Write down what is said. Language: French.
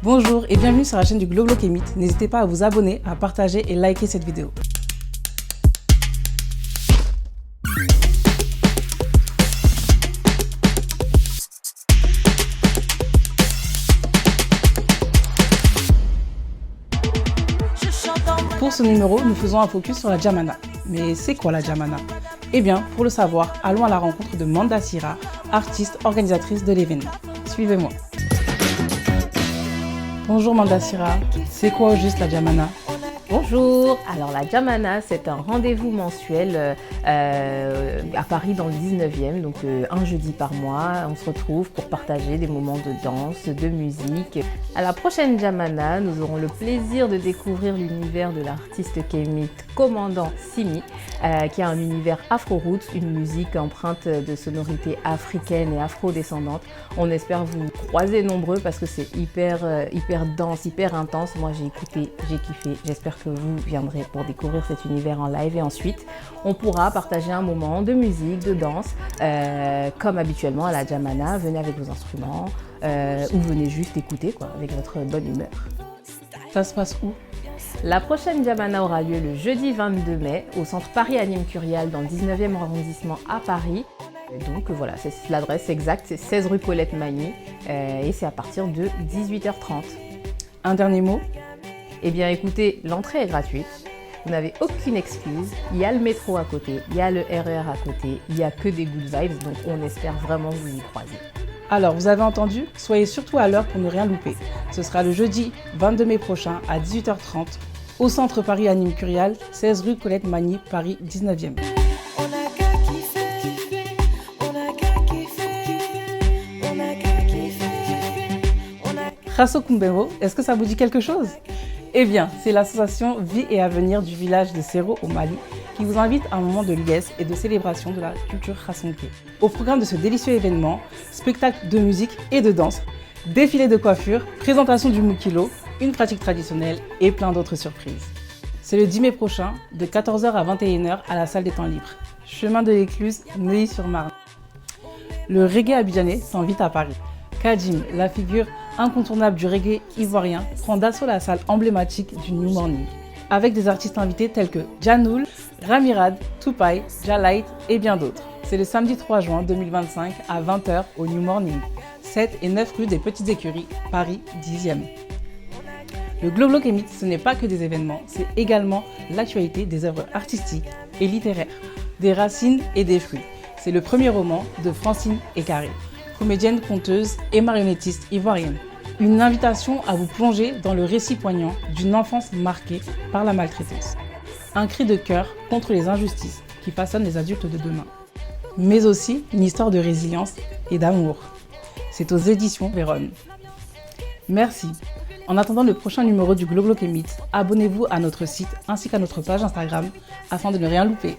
Bonjour et bienvenue sur la chaîne du Globlock et Mythe. N'hésitez pas à vous abonner, à partager et liker cette vidéo. Pour ce numéro, nous faisons un focus sur la Djamana. Mais c'est quoi la Djamana? Eh bien, pour le savoir, allons à la rencontre de Manda Sira, artiste organisatrice de l'événement. Suivez-moi. Bonjour Manda Sira, c'est quoi au juste la Djamana? Bonjour, alors la Djamana c'est un rendez-vous mensuel à Paris dans le 19e, donc un jeudi par mois, on se retrouve pour partager des moments de danse, de musique. À la prochaine Djamana, nous aurons le plaisir de découvrir l'univers de l'artiste kémite Commandant Simi, qui a un univers afro-roots, une musique empreinte de sonorités africaines et afro-descendantes. On espère vous croiser nombreux parce que c'est hyper dense, hyper intense. Moi j'ai écouté, j'ai kiffé, j'espère que vous viendrez pour découvrir cet univers en live et ensuite on pourra partager un moment de musique, de danse, comme habituellement à la Djamana. Venez avec vos instruments ou venez juste écouter quoi, avec votre bonne humeur. Ça se passe où? La prochaine Djamana aura lieu le jeudi 22 mai au centre Paris Anime Curial dans le 19e arrondissement à Paris. Donc voilà, c'est l'adresse exacte, c'est 16 rue Colette Magny et c'est à partir de 18h30. Un dernier mot? Eh bien écoutez, l'entrée est gratuite, vous n'avez aucune excuse, il y a le métro à côté, il y a le RER à côté, il n'y a que des good vibes, donc on espère vraiment vous y croiser. Alors, vous avez entendu? Soyez surtout à l'heure pour ne rien louper. Ce sera le jeudi 22 mai prochain à 18h30 au centre Paris Anime Curial, 16 rue Colette Magny, Paris 19e. Rasso Kumbero, est-ce que ça vous dit quelque chose? Eh bien, c'est l'association Vie et Avenir du village de Sero au Mali qui vous invite à un moment de liesse et de célébration de la culture rassonquée. Au programme de ce délicieux événement, spectacle de musique et de danse, défilé de coiffure, présentation du Moukilo, une pratique traditionnelle et plein d'autres surprises. C'est le 10 mai prochain, de 14h à 21h à la salle des temps libres. Chemin de l'Écluse, Neuilly-sur-Marne. Le reggae abidjanais s'invite à Paris. Kadjim, la figure incontournable du reggae ivoirien, prend d'assaut la salle emblématique du New Morning, avec des artistes invités tels que Janoul, Ramirad, Tupai, Jalite et bien d'autres. C'est le samedi 3 juin 2025 à 20h au New Morning, 7 et 9 rue des Petites Écuries, Paris 10e. Le Globlock et Mythe, ce n'est pas que des événements, c'est également l'actualité des œuvres artistiques et littéraires, des racines et des fruits. C'est le premier roman de Francine Ekaré, comédienne, conteuse et marionnettiste ivoirienne. Une invitation à vous plonger dans le récit poignant d'une enfance marquée par la maltraitance. Un cri de cœur contre les injustices qui façonnent les adultes de demain. Mais aussi une histoire de résilience et d'amour. C'est aux éditions Véronne. Merci. En attendant le prochain numéro du Globlock et Mythe, abonnez-vous à notre site ainsi qu'à notre page Instagram afin de ne rien louper.